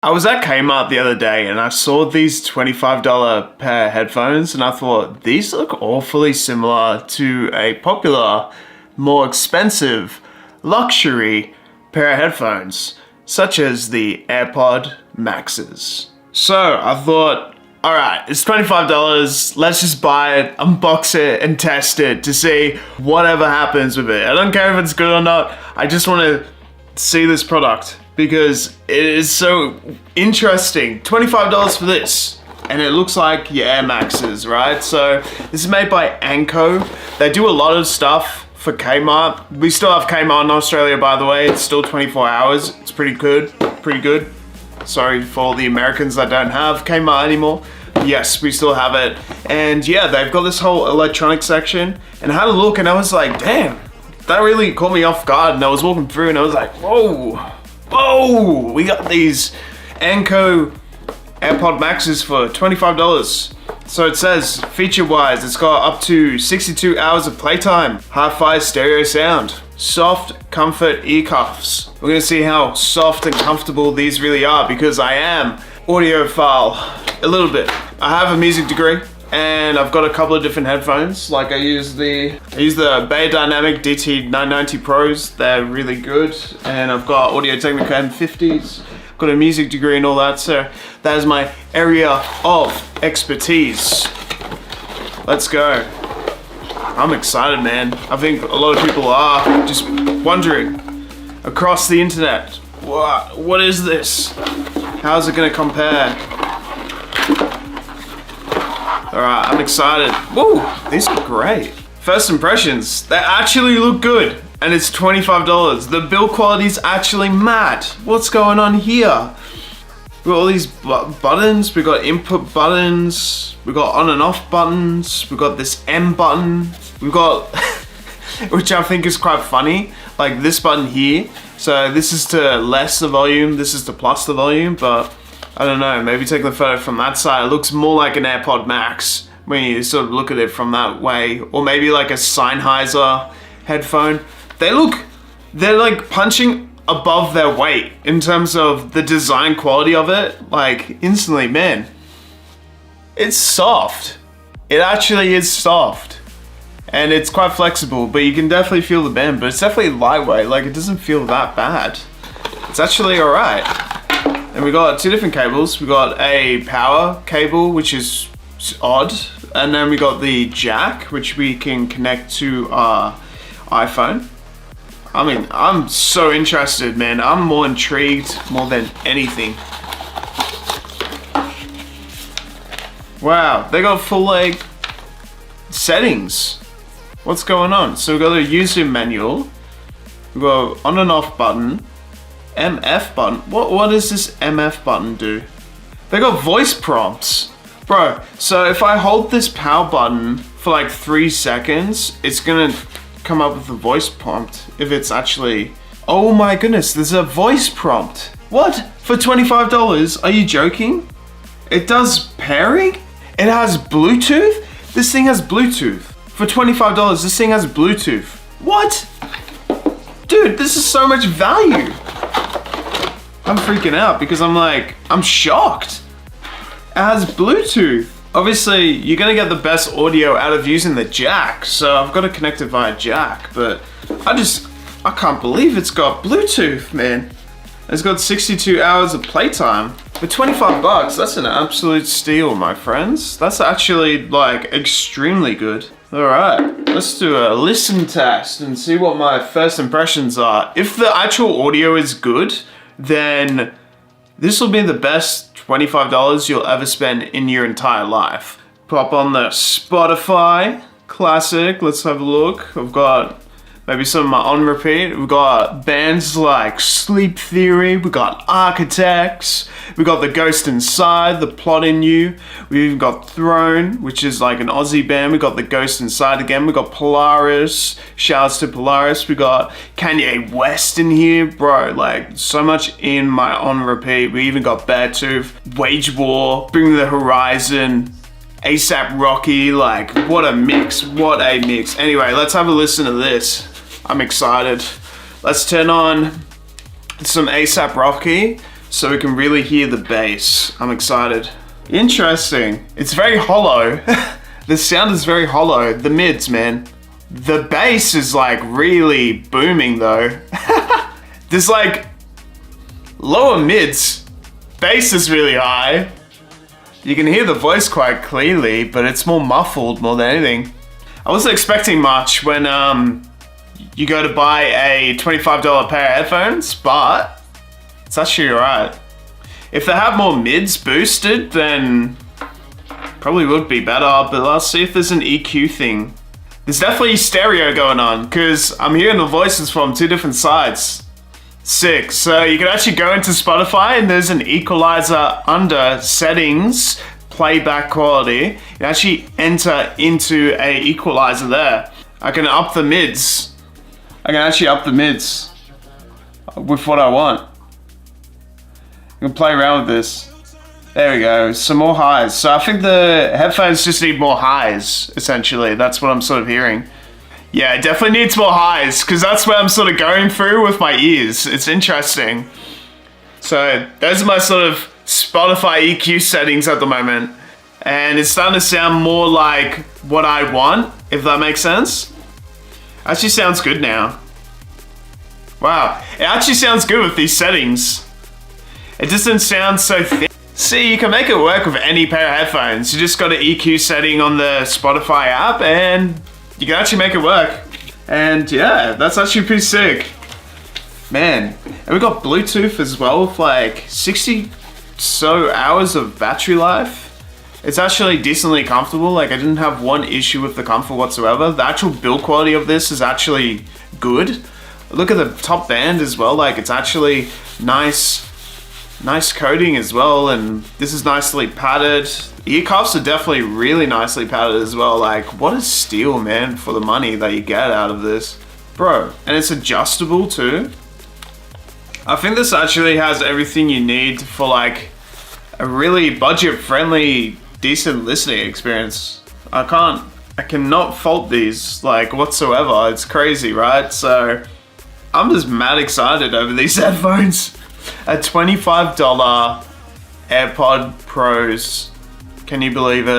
I was at Kmart the other day and I saw these $25 pair headphones and I thought these look awfully similar to a popular, more expensive, luxury pair of headphones, such as the AirPod Maxes. So I thought, alright, it's $25, let's just buy it, unbox it, and test it to see whatever happens with it. I don't care if it's good or not, I just want to see this product because it is so interesting. $25 for this, and it looks like your Air Maxes, right? So this is made by Anko. They do a lot of stuff for Kmart. We still have Kmart in Australia, by the way. It's still 24 hours. It's pretty good, pretty good. Sorry for all the Americans that don't have Kmart anymore. Yes, we still have it. And yeah, they've got this whole electronic section, and I had a look and I was like, damn, that really caught me off guard. And I was walking through and I was like, whoa, whoa, we got these Anko AirPod Maxes for $25. So it says, feature-wise, it's got up to 62 hours of playtime, hi-fi stereo sound, soft comfort ear cuffs. We're gonna see how soft and comfortable these really are because I am audiophile a little bit. I have a music degree and I've got a couple of different headphones. Like I use the Beyerdynamic DT990 Pros. They're really good. And I've got Audio-Technica M50s. Got a music degree and all that, so that is my area of expertise. Let's go. I'm excited, man. I think a lot of people are just wondering across the internet, what is this? How's it gonna compare? All right, I'm excited. Woo, these are great. First impressions, they actually look good. And it's $25. The build quality is actually mad. What's going on here? We got all these buttons. We got input buttons. We got on and off buttons. We got this M button. We got, which I think is quite funny, like this button here. So this is to less the volume. This is to plus the volume. But I don't know. Maybe taking the photo from that side, it looks more like an AirPod Max when you sort of look at it from that way, or maybe like a Sennheiser headphone. They're like punching above their weight in terms of the design quality of it. Like instantly, man, it's soft. It actually is soft. And it's quite flexible, but you can definitely feel the bend, but it's definitely lightweight. Like it doesn't feel that bad. It's actually all right. And we got two different cables. We got a power cable, which is odd. And then we got the jack, which we can connect to our iPhone. I mean, I'm so interested, man. I'm more intrigued more than anything. Wow, they got full like settings. What's going on? So we got a user manual. We got on and off button. MF button. What does this MF button do? They got voice prompts. Bro, so if I hold this power button for like 3 seconds, it's gonna come up with a voice prompt if it's actually, oh my goodness, there's a voice prompt. What? For $25? Are you joking? It does pairing? It has Bluetooth? This thing has Bluetooth. For $25, this thing has Bluetooth. What? Dude, this is so much value. I'm freaking out because I'm shocked. It has Bluetooth. Obviously, you're gonna get the best audio out of using the jack, so I've got to connect it via jack, but I can't believe it's got Bluetooth, man. It's got 62 hours of playtime. For 25 bucks, that's an absolute steal, my friends. That's actually like extremely good. All right, let's do a listen test and see what my first impressions are. If the actual audio is good, then this will be the best $25 you'll ever spend in your entire life. Pop on the Spotify Classic. Let's have a look. I've got maybe some of my on repeat. We've got bands like Sleep Theory. We've got Architects. We've got The Ghost Inside, The Plot in You. We've even got Throne, which is like an Aussie band. We've got The Ghost Inside again. We've got Polaris. Shouts to Polaris. We got Kanye West in here. Bro, like so much in my on repeat. We even got Beartooth, Wage War, Bring the Horizon, ASAP Rocky. Like what a mix, what a mix. Anyway, let's have a listen to this. I'm excited. Let's turn on some ASAP Rocky. so we can really hear the bass. I'm excited. Interesting. It's very hollow. The sound is very hollow. The mids, man. The bass is like really booming though. There's like lower mids. Bass is really high. You can hear the voice quite clearly, but it's more muffled more than anything. I wasn't expecting much when you go to buy a $25 pair of headphones, but it's actually alright. If they have more mids boosted, then probably would be better, but let's see if there's an EQ thing. There's definitely stereo going on, because I'm hearing the voices from two different sides. Sick. So you can actually go into Spotify and there's an equalizer under settings, playback quality. You can actually enter into a equalizer there. I can up the mids. I can actually up the mids with what I want. You can play around with this. There we go, some more highs. So I think the headphones just need more highs, essentially. That's what I'm sort of hearing. Yeah, it definitely needs more highs, because that's where I'm sort of going through with my ears. It's interesting. So those are my sort of Spotify EQ settings at the moment. And it's starting to sound more like what I want, if that makes sense. Actually sounds good now. Wow, it actually sounds good with these settings. It doesn't sound so thick. See, you can make it work with any pair of headphones. You just got an EQ setting on the Spotify app and you can actually make it work. And yeah, that's actually pretty sick. Man, and we got Bluetooth as well with like 60 so hours of battery life. It's actually decently comfortable. Like I didn't have one issue with the comfort whatsoever. The actual build quality of this is actually good. Look at the top band as well. Like it's actually nice coating as well, and this is nicely padded. Ear cuffs are definitely really nicely padded as well. Like, what a steal, man, for the money that you get out of this. Bro, and it's adjustable too. I think this actually has everything you need for like a really budget-friendly, decent listening experience. I cannot fault these like whatsoever. It's crazy, right? So I'm just mad excited over these headphones. A $25 AirPod Pros. Can you believe it?